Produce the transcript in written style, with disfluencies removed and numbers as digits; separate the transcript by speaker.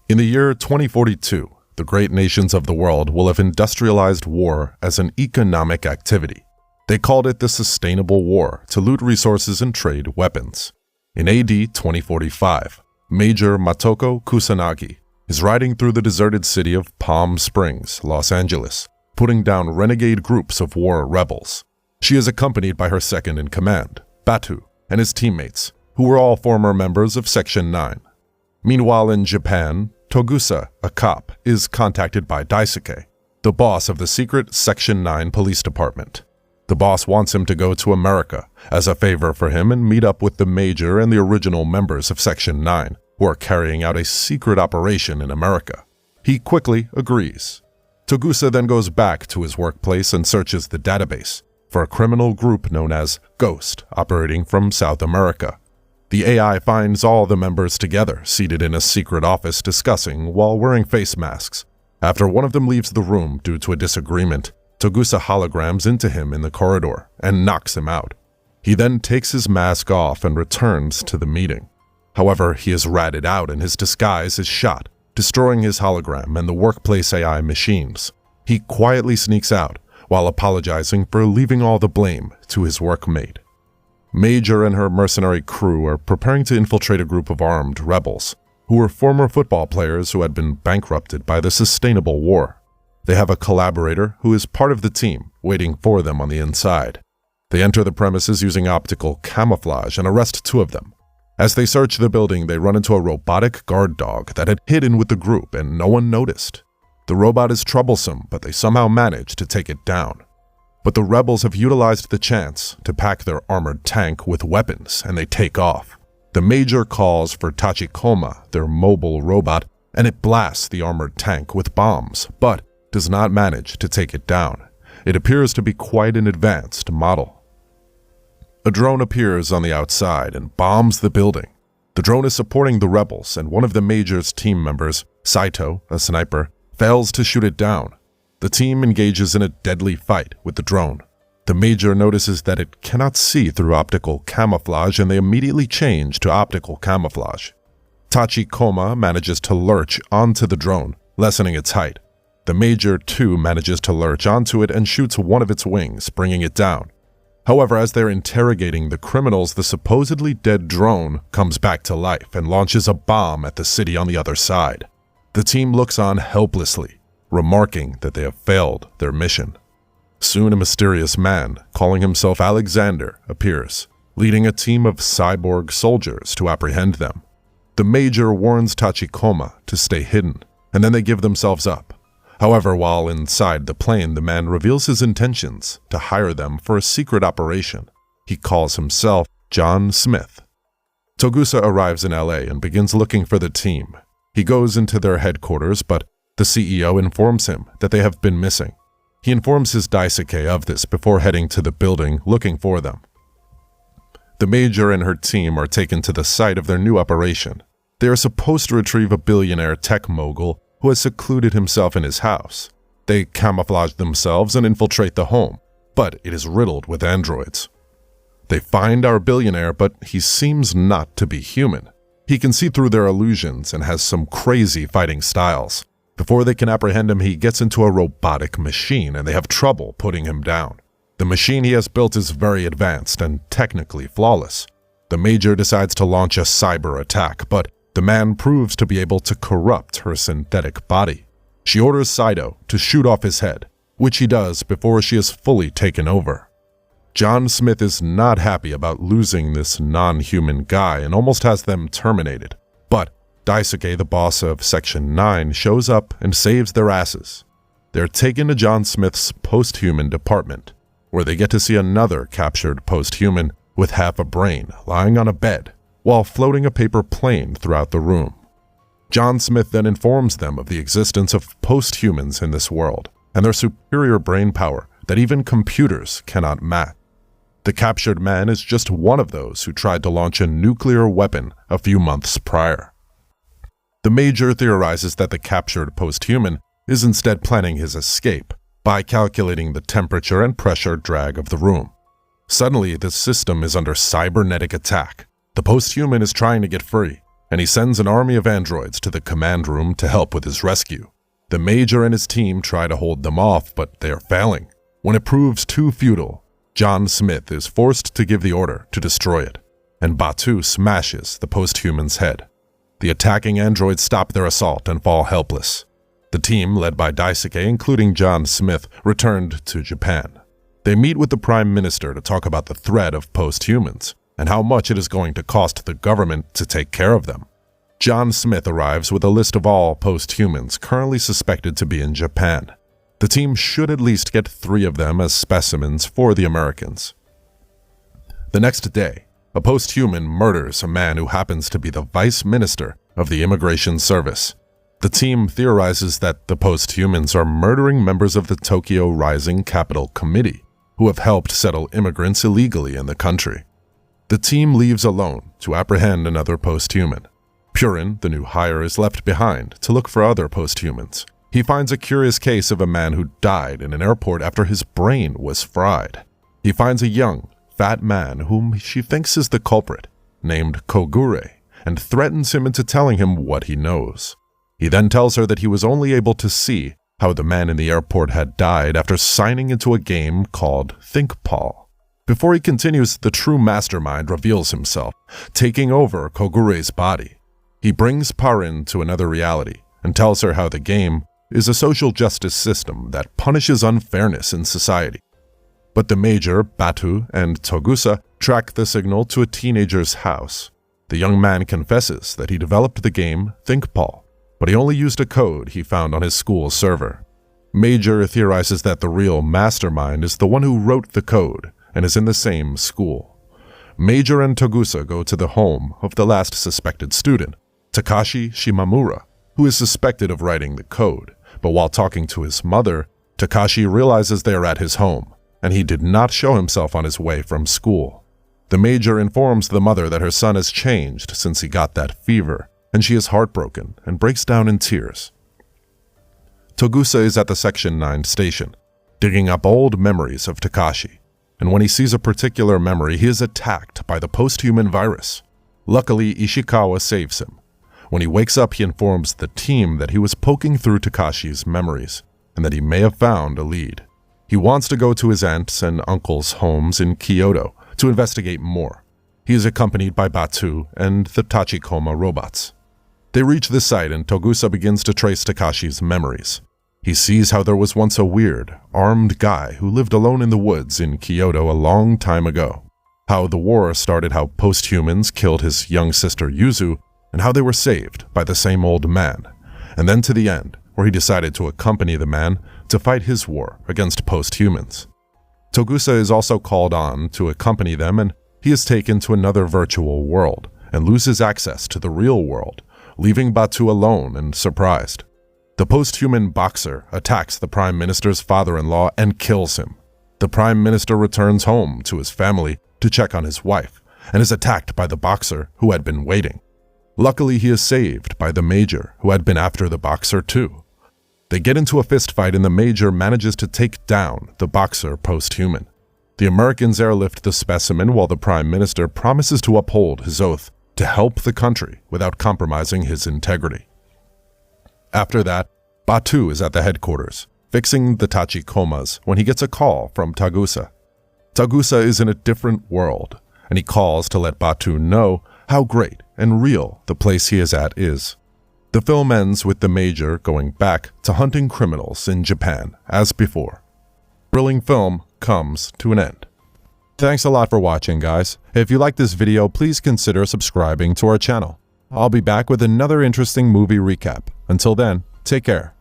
Speaker 1: In the year 2042, the great nations of the world will have industrialized war as an economic activity. They called it the Sustainable War to loot resources and trade weapons. In AD 2045, Major Matoko Kusanagi is riding through the deserted city of Palm Springs, Los Angeles, putting down renegade groups of war rebels. She is accompanied by her second-in-command, Batu, and his teammates, who were all former members of Section 9. Meanwhile in Japan, Togusa, a cop, is contacted by Daisuke, the boss of the secret Section 9 police department. The boss wants him to go to America as a favor for him and meet up with the Major and the original members of Section 9, who are carrying out a secret operation in America. He quickly agrees. Togusa then goes back to his workplace and searches the database for a criminal group known as Ghost, operating from South America. The AI finds all the members together, seated in a secret office discussing while wearing face masks. After one of them leaves the room due to a disagreement, Togusa holograms into him in the corridor and knocks him out. He then takes his mask off and returns to the meeting. However, he is ratted out and his disguise is shot, destroying his hologram and the workplace AI machines. He quietly sneaks out while apologizing for leaving all the blame to his workmate. Major and her mercenary crew are preparing to infiltrate a group of armed rebels, who were former football players who had been bankrupted by the Sustainable War. They have a collaborator who is part of the team, waiting for them on the inside. They enter the premises using optical camouflage and arrest two of them. As they search the building, they run into a robotic guard dog that had hidden with the group and no one noticed. The robot is troublesome, but they somehow manage to take it down. But the rebels have utilized the chance to pack their armored tank with weapons, and they take off. The Major calls for Tachikoma, their mobile robot, and it blasts the armored tank with bombs, but does not manage to take it down. It appears to be quite an advanced model. A drone appears on the outside and bombs the building. The drone is supporting the rebels, and one of the Major's team members, Saito, a sniper, fails to shoot it down. The team engages in a deadly fight with the drone. The Major notices that it cannot see through optical camouflage, and they immediately change to optical camouflage. Tachikoma manages to lurch onto the drone, lessening its height. The Major, too, manages to lurch onto it and shoots one of its wings, bringing it down. However, as they're interrogating the criminals, the supposedly dead drone comes back to life and launches a bomb at the city on the other side. The team looks on helplessly, remarking that they have failed their mission. Soon a mysterious man, calling himself Alexander, appears, leading a team of cyborg soldiers to apprehend them. The Major warns Tachikoma to stay hidden, and then they give themselves up. However, while inside the plane, the man reveals his intentions to hire them for a secret operation. He calls himself John Smith. Togusa arrives in LA and begins looking for the team. He goes into their headquarters, but the CEO informs him that they have been missing. He informs his Daisuke of this before heading to the building looking for them. The Major and her team are taken to the site of their new operation. They are supposed to retrieve a billionaire tech mogul who has secluded himself in his house. They camouflage themselves and infiltrate the home, but it is riddled with androids. They find our billionaire, but he seems not to be human. He can see through their illusions and has some crazy fighting styles. Before they can apprehend him, he gets into a robotic machine and they have trouble putting him down. The machine he has built is very advanced and technically flawless. The Major decides to launch a cyber attack, but the man proves to be able to corrupt her synthetic body. She orders Saito to shoot off his head, which he does before she is fully taken over. John Smith is not happy about losing this non-human guy and almost has them terminated. But Daisuke, the boss of Section 9, shows up and saves their asses. They're taken to John Smith's PostHuman department, where they get to see another captured PostHuman with half a brain lying on a bed, while floating a paper plane throughout the room. John Smith then informs them of the existence of posthumans in this world, and their superior brain power that even computers cannot match. The captured man is just one of those who tried to launch a nuclear weapon a few months prior. The Major theorizes that the captured posthuman is instead planning his escape by calculating the temperature and pressure drag of the room. Suddenly, the system is under cybernetic attack. The posthuman is trying to get free, and he sends an army of androids to the command room to help with his rescue. The Major and his team try to hold them off, but they are failing. When it proves too futile, John Smith is forced to give the order to destroy it, and Batu smashes the Post-Human's head. The attacking androids stop their assault and fall helpless. The team, led by Daisuke, including John Smith, returned to Japan. They meet with the Prime Minister to talk about the threat of Post-Humans and how much it is going to cost the government to take care of them. John Smith arrives with a list of all Post-Humans currently suspected to be in Japan. The team should at least get 3 of them as specimens for the Americans. The next day, a Post-Human murders a man who happens to be the Vice Minister of the Immigration Service. The team theorizes that the Post-Humans are murdering members of the Tokyo Rising Capital Committee, who have helped settle immigrants illegally in the country. The team leaves alone to apprehend another Post-Human. Purin, the new hire, is left behind to look for other Post-Humans. He finds a curious case of a man who died in an airport after his brain was fried. He finds a young, fat man whom she thinks is the culprit, named Kogure, and threatens him into telling him what he knows. He then tells her that he was only able to see how the man in the airport had died after signing into a game called Think Paul. Before he continues, the true mastermind reveals himself, taking over Kogure's body. He brings Parin to another reality and tells her how the game is a social justice system that punishes unfairness in society. But the Major, Batu, and Togusa track the signal to a teenager's house. The young man confesses that he developed the game Think Paul, but he only used a code he found on his school server. Major theorizes that the real mastermind is the one who wrote the code and is in the same school. Major and Togusa go to the home of the last suspected student, Takashi Shimamura, who is suspected of writing the code, but while talking to his mother, Takashi realizes they are at his home, and he did not show himself on his way from school. The Major informs the mother that her son has changed since he got that fever, and she is heartbroken and breaks down in tears. Togusa is at the Section 9 station, digging up old memories of Takashi, and when he sees a particular memory, he is attacked by the Post-Human virus. Luckily, Ishikawa saves him. When he wakes up, he informs the team that he was poking through Takashi's memories, and that he may have found a lead. He wants to go to his aunt's and uncle's homes in Kyoto to investigate more. He is accompanied by Batu and the Tachikoma robots. They reach the site and Togusa begins to trace Takashi's memories. He sees how there was once a weird, armed guy who lived alone in the woods in Kyoto a long time ago. How the war started, how Post-Humans killed his young sister Yuzu, and how they were saved by the same old man. And then to the end, where he decided to accompany the man to fight his war against Post-Humans. Togusa is also called on to accompany them, and he is taken to another virtual world and loses access to the real world, leaving Batu alone and surprised. The Post-Human boxer attacks the Prime Minister's father-in-law and kills him. The Prime Minister returns home to his family to check on his wife and is attacked by the boxer who had been waiting. Luckily, he is saved by the Major, who had been after the boxer too. They get into a fistfight and the Major manages to take down the boxer Post-Human. The Americans airlift the specimen while the Prime Minister promises to uphold his oath to help the country without compromising his integrity. After that, Batu is at the headquarters, fixing the Tachikomas when he gets a call from Togusa. Togusa is in a different world, and he calls to let Batu know how great and real the place he is at is. The film ends with the Major going back to hunting criminals in Japan as before. Thrilling film comes to an end. Thanks a lot for watching, guys. If you like this video, please consider subscribing to our channel. I'll be back with another interesting movie recap. Until then, take care.